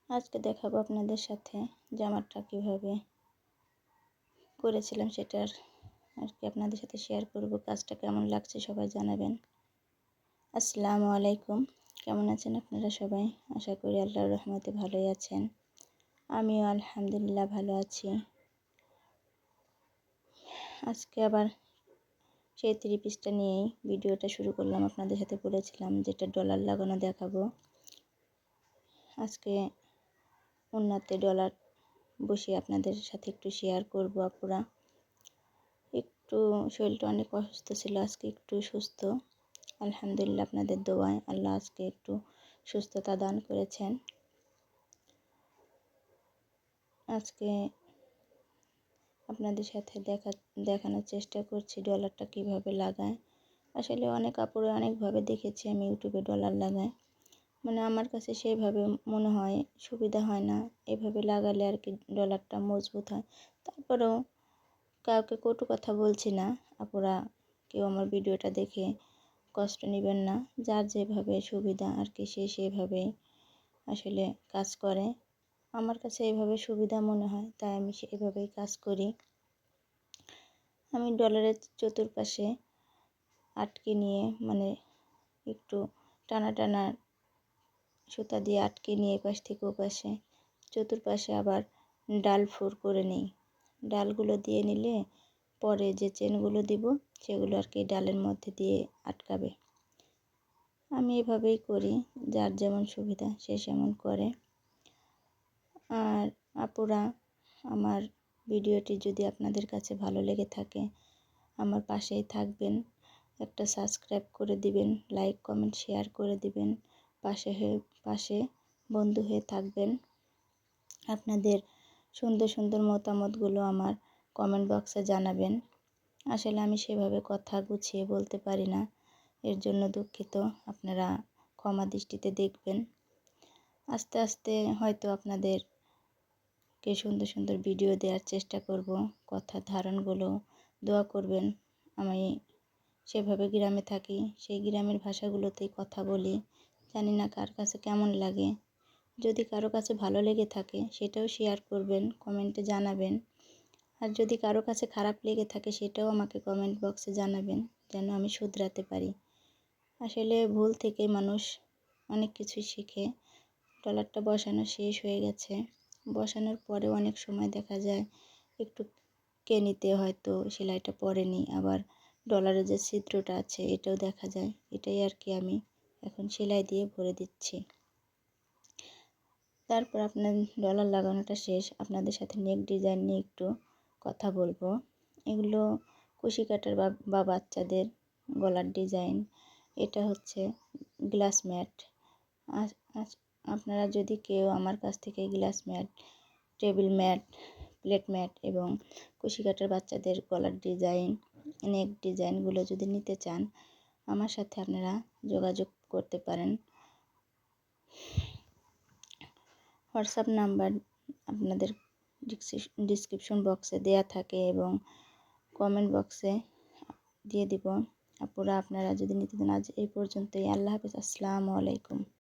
আজকে দেখাবো আপনাদের সাথে জামাটা কিভাবে করেছিলাম সেটার আপনাদের সাথে শেয়ার করব। কাজটা কেমন লাগছে সবাই জানাবেন। আসসালামু আলাইকুম, কেমন আছেন আপনারা সবাই? আশা করি আল্লাহর রহমতে ভালোই আছেন। আমিও আলহামদুলিল্লাহ ভালো আছি। আজকে আবার সেই 3 পিসটা নিয়েই ভিডিওটা শুরু করলাম। আপনাদের সাথে বলেছিলাম যেটা ডলার লাগানো দেখাবো। আজকে ওড়নাতে ডলার বসিয়ে আপনাদের সাথে একটু শেয়ার করব। আপুরা একটু শরীরটা অনেক অসুস্থ ছিল, আজকে একটু সুস্থ আলহামদুলিল্লাহ। আপনাদের দোয়ায় আল্লাহ আজকে একটু সুস্থতা দান করেছেন। আজকে আপনাদের সাথে দেখানোর চেষ্টা করছি ডলারটা কিভাবে লাগায়। আসলে অনেক আপুরা অনেকভাবে দেখেছি আমি ইউটিউবে ডলার লাগায়, মানে আমার কাছে সেইভাবে মনে হয় সুবিধা হয় না। এভাবে লাগালে আর কি ডলারটা মজবুত হয়। তারপরেও কাউকে কটু কথা বলছি না, আপুরা কেউ আমার ভিডিওটা দেখে কষ্ট নেবেন না। যার যেভাবে সুবিধা আর কি সে সেভাবেই আসলে কাজ করে। আমার কাছে এইভাবে সুবিধা মনে হয় তাই আমি সেইভাবেই কাজ করি। আমি ডলারের চতুর্পাশে আটকে নিয়ে, মানে একটু টানা টানা সুতা দিয়ে আটকে নিয়ে এপাশ থেকে ওপাশে চতুর্পাশে আবার ডাল ফোর করে নিই। ডালগুলো দিয়ে নিলে পরে যে চেনগুলো দিব সেগুলো আর কি ডালের মধ্যে দিয়ে আটকাবে। আমি এভাবেই করি, যার যেমন সুবিধা সে সেমন করে। আর আপুরা আমার ভিডিওটি যদি আপনাদের কাছে ভালো লেগে থাকে আমার পাশেই থাকবেন, একটা সাবস্ক্রাইব করে দিবেন, লাইক কমেন্ট শেয়ার করে দিবেন, পাশে বন্ধু হয়ে থাকবেন। আপনাদের সুন্দর সুন্দর মতামতগুলো আমার কমেন্ট বক্সে জানাবেন। আসলে আমি সেভাবে কথা গুছিয়ে বলতে পারি না, এর জন্য দুঃখিত, আপনারা ক্ষমা দৃষ্টিতে দেখবেন। আস্তে আস্তে হয়তো আপনাদেরকে সুন্দর সুন্দর ভিডিও দেওয়ার চেষ্টা করব। কথার ধারণগুলো দোয়া করবেন। আমি সেভাবে গ্রামে থাকি, সেই গ্রামের ভাষাগুলোতেই কথা বলি। জানি না কার কাছে কেমন লাগে। যদি কারো কাছে ভালো লেগে থাকে সেটাও শেয়ার করবেন, কমেন্টে জানাবেন। আর যদি কারো কাছে খারাপ লেগে থাকে সেটাও আমাকে কমেন্ট বক্সে জানাবেন, যেন আমি শুধরাতে পারি। আসলে ভুল থেকে মানুষ অনেক কিছুই শেখে। ডলারটা বসানো শেষ হয়ে গেছে। বসানোর পরে অনেক সময় দেখা যায় একটু কেনিতে হয়তো সেলাইটা পড়েনি, আবার ডলারের যে ছিদ্রটা আছে এটাও দেখা যায়। এটাই আর কি আমি এখন সেলাই দিয়ে ভরে দিচ্ছি। তারপর আপনার ডলার লাগানোটা শেষ, আপনাদের সাথে নেক ডিজাইন নিয়ে একটু কথা বলবো। এগুলো কুশি কাটার বা বাচ্চাদের গলার ডিজাইন। এটা হচ্ছে গ্লাস ম্যাট। আপনারা যদি কেউ আমার কাছ থেকে glass mat, table mat, plate mat এবং কুশি কাটার বাচ্চাদের গলার ডিজাইন, নেক ডিজাইনগুলো যদি নিতে চান আমার সাথে আপনারা যোগাযোগ করতে পারেন। হোয়াটসঅ্যাপ নাম্বার আপনাদের ডিসক্রিপশন বক্সে দেয়া থাকে এবং কমেন্ট বক্সে দিয়ে দিব। আপুরা আপনারা যদি নিতে চান আজ এই পর্যন্তই। আল্লাহ হাফেজ, আসসালামু আলাইকুম।